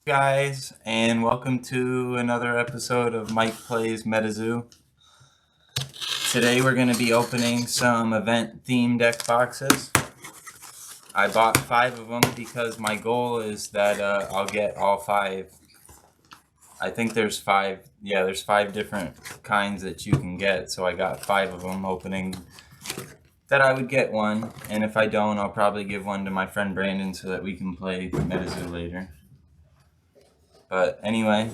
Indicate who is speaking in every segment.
Speaker 1: Guys, and welcome to another episode of Mike Plays MetaZoo. Today we're going to be opening some event-themed deck boxes. I bought 5 of them because my goal is that I'll get all 5. I think there's 5, there's 5 different kinds that you can get, so I got 5 of them, hoping that I would get one, and if I don't, I'll probably give one to my friend Brandon so that we can play MetaZoo later. But anyway,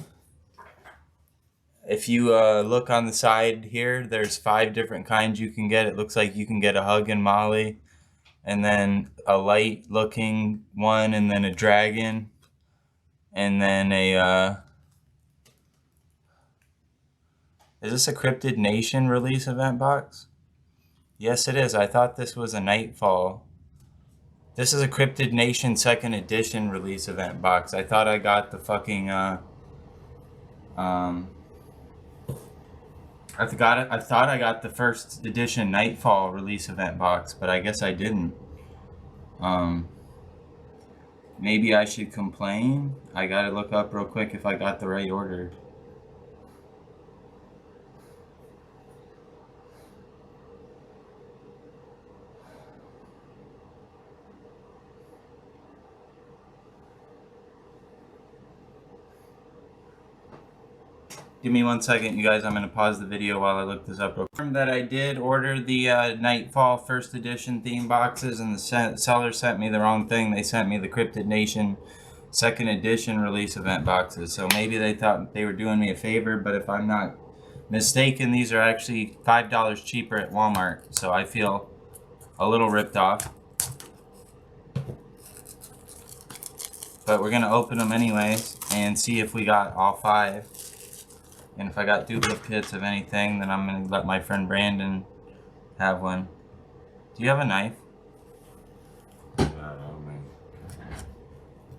Speaker 1: if you look on the side here, there's 5 different kinds you can get. It looks like you can get a Hug and Molly, and then a light looking one, and then a dragon, and then a is this a Cryptid Nation release event box? Yes, it is. I thought this was a Nightfall. This is a Cryptid Nation 2nd edition release event box. I thought I got the fucking I thought I got the 1st edition Nightfall release event box, but I guess I didn't. Maybe I should complain. I gotta look up real quick if I got the right order. Give me 1 second, you guys. I'm going to pause the video while I look this up. That I did order the Nightfall 1st edition theme boxes, and the seller sent me the wrong thing. They sent me the Cryptid Nation 2nd edition release event boxes. So maybe they thought they were doing me a favor, but if I'm not mistaken, these are actually $5 cheaper at Walmart. So I feel a little ripped off. But we're going to open them anyways and see if we got all 5. And if I got duplicates of anything, then I'm going to let my friend Brandon have one. Do you have a knife?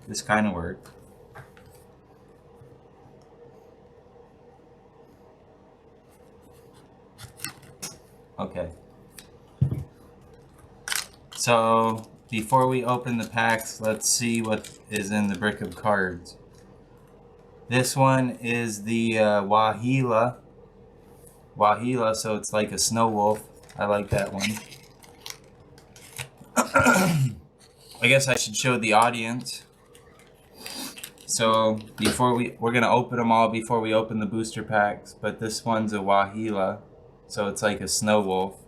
Speaker 1: This kind of worked. Okay. So, before we open the packs, let's see what is in the brick of cards. This one is the Wahila, so it's like a snow wolf. I like that one. I guess I should show the audience. So before we're gonna open them all before we open the booster packs, but this one's a Wahila, so it's like a snow wolf.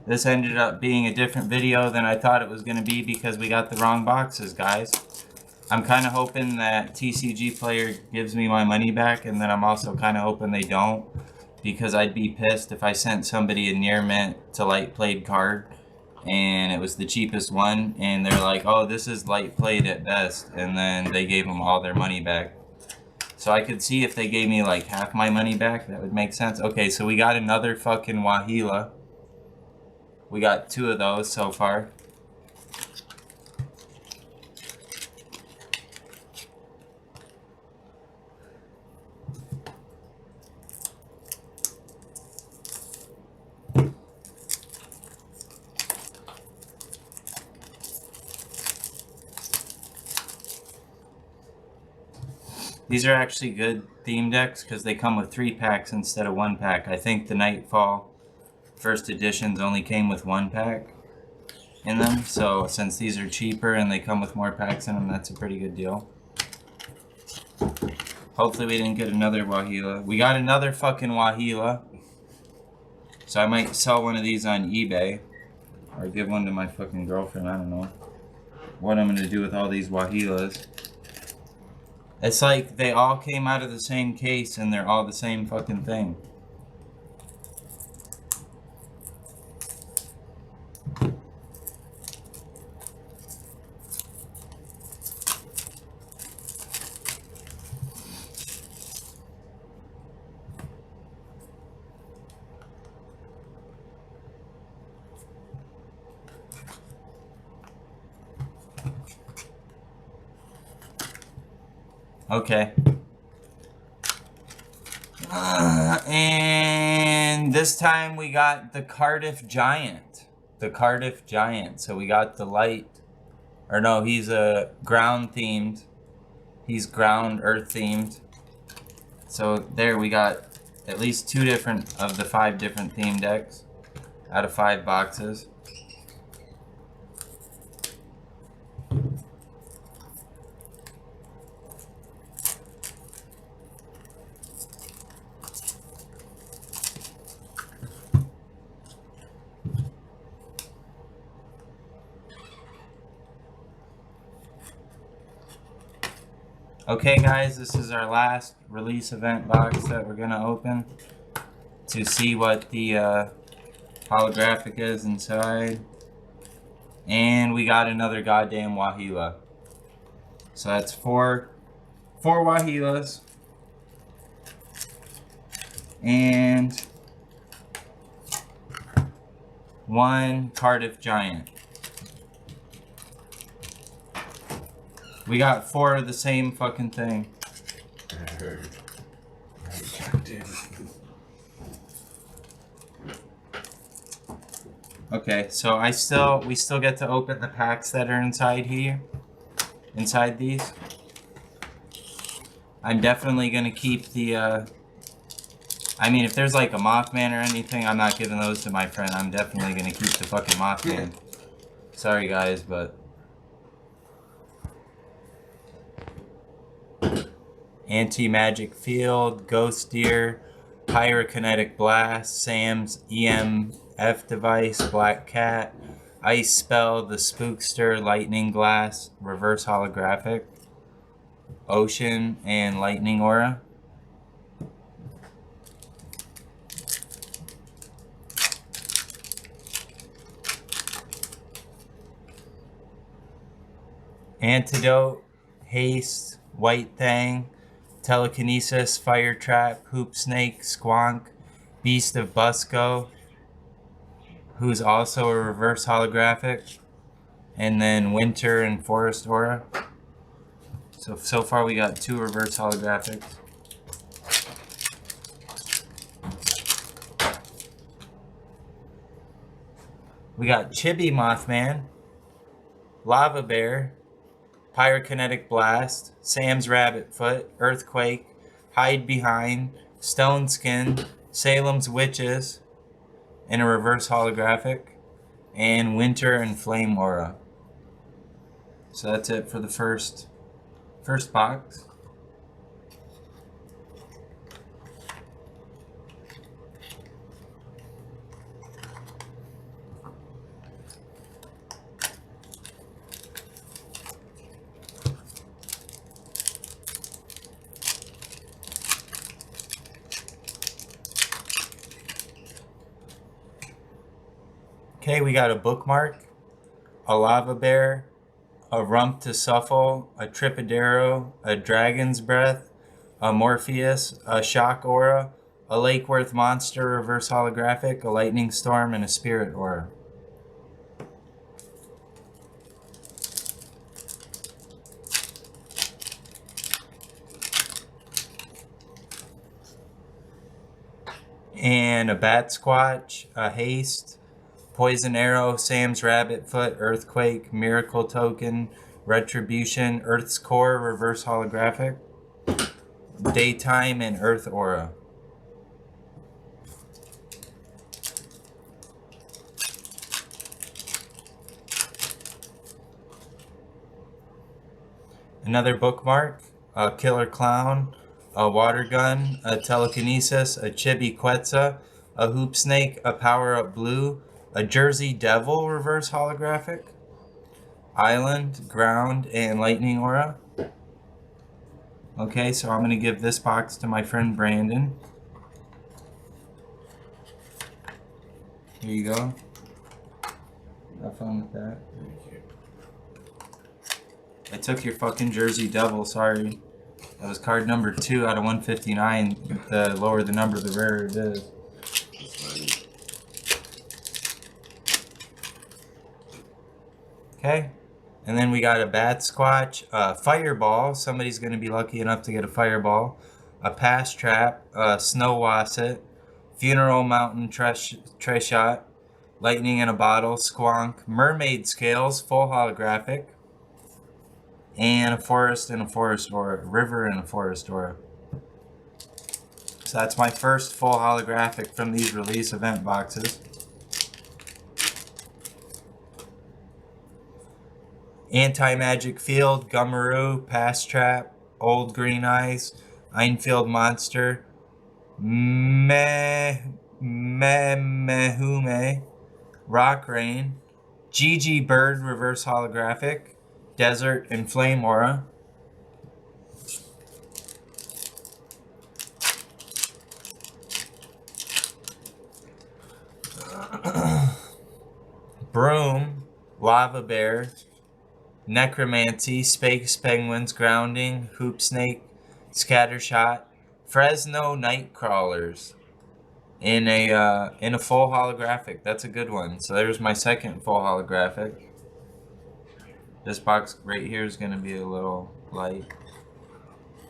Speaker 1: This ended up being a different video than I thought it was going to be because we got the wrong boxes, guys. I'm kind of hoping that TCG Player gives me my money back, and then I'm also kind of hoping they don't, because I'd be pissed if I sent somebody a near mint to light played card and it was the cheapest one and they're like, oh, this is light played at best, and then they gave them all their money back. So I could see if they gave me like half my money back, that would make sense. Okay, so we got another fucking Wahila. We got 2 of those so far. These are actually good theme decks because they come with 3 packs instead of 1 pack. I think the Nightfall 1st editions only came with 1 pack in them, so since these are cheaper and they come with more packs in them, that's a pretty good deal. Hopefully we didn't get another Wahila. We got another fucking Wahila, so I might sell one of these on eBay or give one to my fucking girlfriend. I don't know what I'm gonna do with all these Wahilas. It's like they all came out of the same case and they're all the same fucking thing. Okay. And this time we got the Cardiff Giant. The Cardiff Giant. So we got the light. Or no, he's a ground themed. He's ground earth themed. So there we got at least 2 different of the 5 different theme decks out of 5 boxes. Okay guys, this is our last release event box that we're gonna open to see what the holographic is inside. And we got another goddamn Wahila. So that's four Wahilas and 1 Cardiff Giant. We got 4 of the same fucking thing. Okay, so we still get to open the packs that are inside here. Inside these. I'm definitely gonna keep the I mean, if there's like a Mothman or anything, I'm not giving those to my friend. I'm definitely gonna keep the fucking Mothman. Sorry guys, but Anti-Magic Field, Ghost Deer, Pyrokinetic Blast, Sam's EMF Device, Black Cat, Ice Spell, the Spookster, Lightning Glass, Reverse Holographic, Ocean, and Lightning Aura. Antidote, Haste, White Thang, Telekinesis, Fire Trap, Hoop Snake, Squonk, Beast of Busco, who's also a reverse holographic, and then Winter and Forest Aura. So far we got 2 reverse holographics. We got Chibi Mothman, Lava Bear, Pyrokinetic Blast, Sam's Rabbit Foot, Earthquake, Hide Behind, Stone Skin, Salem's Witches, and a reverse holographic, and Winter and Flame Aura. So that's it for the first box. Okay, we got a Bookmark, a Lava Bear, a Rump to Suffle, a Tripodero, a Dragon's Breath, a Morpheus, a Shock Aura, a Lakeworth Monster reverse holographic, a Lightning Storm, and a Spirit Aura. And a Bat Squatch, a Haste, Poison Arrow, Sam's Rabbit Foot, Earthquake, Miracle Token, Retribution, Earth's Core, Reverse Holographic, Daytime, and Earth Aura. Another Bookmark, a Killer Clown, a Water Gun, a Telekinesis, a Chibi Quetzal, a Hoop Snake, a Power Up Blue, a Jersey Devil reverse holographic, Island, Ground, and Lightning Aura. Okay, so I'm going to give this box to my friend Brandon. Here you go. Have fun with that. Thank you. I took your fucking Jersey Devil, sorry. That was card number 2 out of 159. The lower the number, the rarer it is. Okay, And then we got a Bat Squatch, a Fireball. Somebody's going to be lucky enough to get a Fireball. A Pass Trap, a Snow Wasset, Funeral Mountain Treshot, Lightning in a Bottle, Squonk, Mermaid Scales, full holographic, and a Forest and a Forest Aura, River and a Forest Aura. So that's my first full holographic from these release event boxes. Anti-Magic Field, Gummaroo, Pass Trap, Old Green Eyes, Einfield Monster, Mehume, Rock Rain, GG Bird Reverse Holographic, Desert and Flame Aura, Broom, Lava Bear, Necromancy, Space Penguins, Grounding, Hoop Snake, Scattershot, Fresno Nightcrawlers in a full holographic. That's a good one. So there's my second full holographic. This box right here is going to be a little light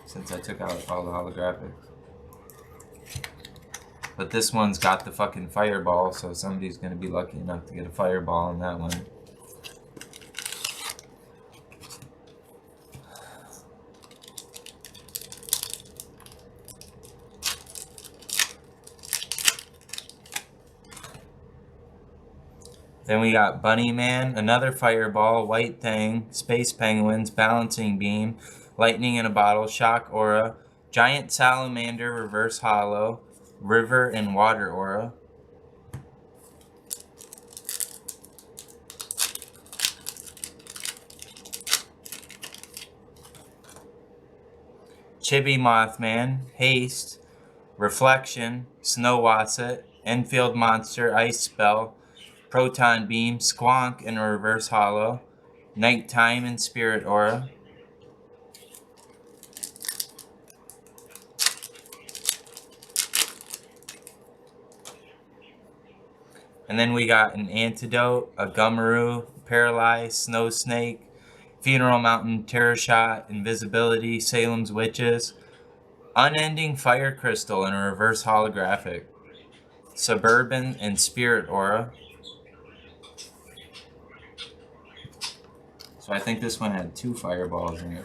Speaker 1: since I took out all the holographics. But this one's got the fucking Fireball, so somebody's going to be lucky enough to get a Fireball on that one. Then we got Bunny Man, another Fireball, White Thing, Space Penguins, Balancing Beam, Lightning in a Bottle, Shock Aura, Giant Salamander, Reverse Hollow, River and Water Aura. Chibi Mothman, Haste, Reflection, Snow Wasset, Enfield Monster, Ice Spell, Proton Beam, Squonk in a Reverse Hollow, Nighttime and Spirit Aura. And then we got an Antidote, a Gummaroo, Paralyzed, Snow Snake, Funeral Mountain, Terror Shot, Invisibility, Salem's Witches, Unending Fire Crystal in a Reverse Holographic, Suburban and Spirit Aura. So I think this one had 2 Fireballs in it.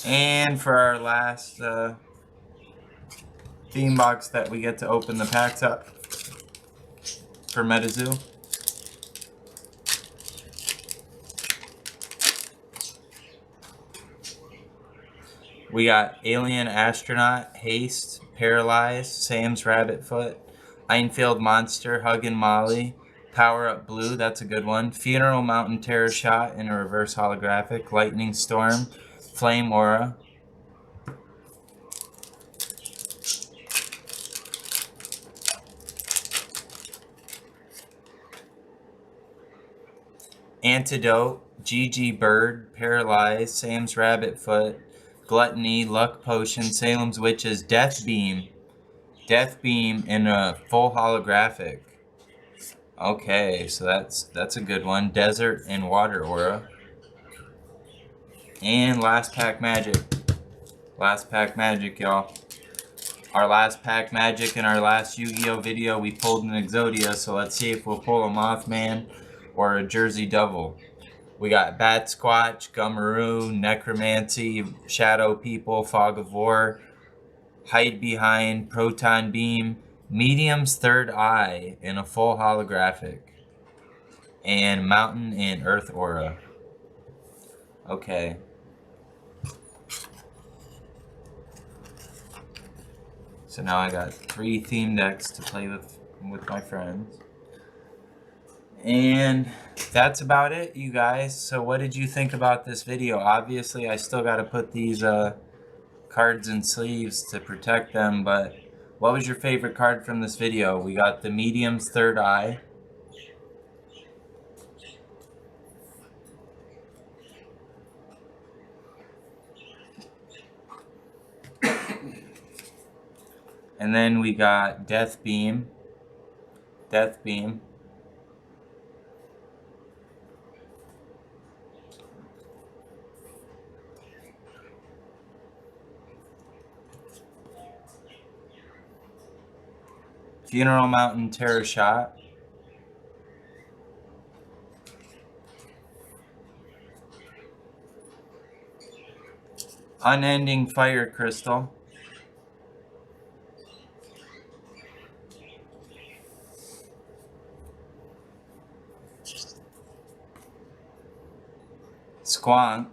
Speaker 1: And for our last theme box that we get to open the packs up for MetaZoo. We got Alien Astronaut, Haste, Paralyzed, Sam's Rabbit Foot, Einfield Monster, Huggin' Molly, Power Up Blue, that's a good one, Funeral Mountain Terror Shot in a Reverse Holographic, Lightning Storm, Flame Aura, Antidote, GG Bird, Paralyzed, Sam's Rabbit Foot, Gluttony, Luck Potion, Salem's Witches, Death Beam in a full holographic. Okay, so that's a good one. Desert and Water Aura. And last pack magic. Last pack magic, y'all. Our last pack magic in our last Yu-Gi-Oh video, we pulled an Exodia, so let's see if we'll pull a Mothman or a Jersey Devil. We got Bat Squatch, Gummaroo, Necromancy, Shadow People, Fog of War, Hide Behind, Proton Beam, Medium's Third Eye in a full holographic, and Mountain and Earth Aura. Okay. So now I got 3 theme decks to play with my friends. And that's about it, you guys. So what did you think about this video? Obviously, I still got to put these cards in sleeves to protect them, but what was your favorite card from this video? We got the Medium's Third Eye. And then we got Death Beam. Funeral Mountain Terror Shot. Unending Fire Crystal. Squonk.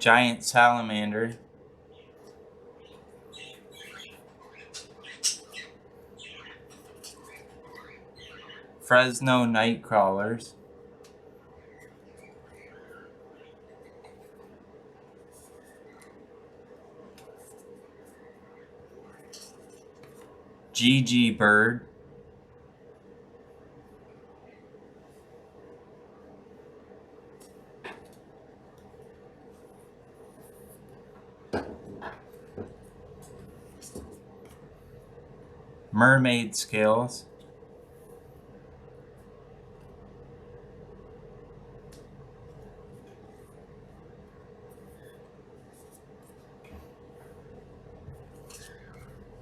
Speaker 1: Giant Salamander. Fresno Nightcrawlers. GG Bird. Mermaid Scales.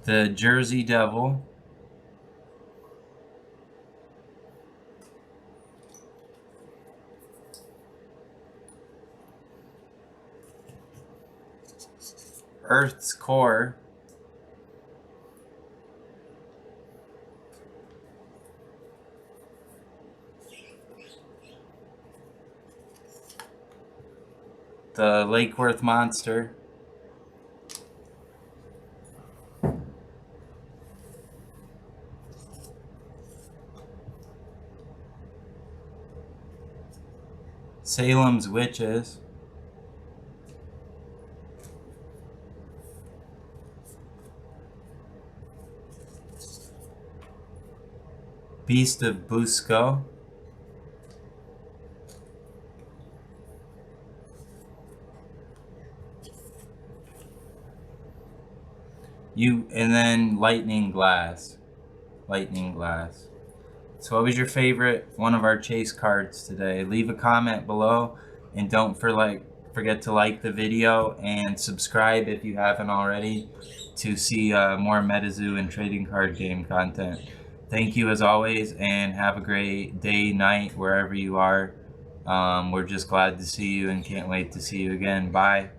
Speaker 1: The Jersey Devil. Earth's Core. The Lake Worth Monster. Salem's Witches. Beast of Busco. And then Lightning Glass. Lightning Glass. So what was your favorite one of our chase cards today? Leave a comment below, and don't forget to like the video and subscribe if you haven't already to see more MetaZoo and trading card game content. Thank you as always, and have a great day, night, wherever you are. We're just glad to see you and can't wait to see you again. Bye.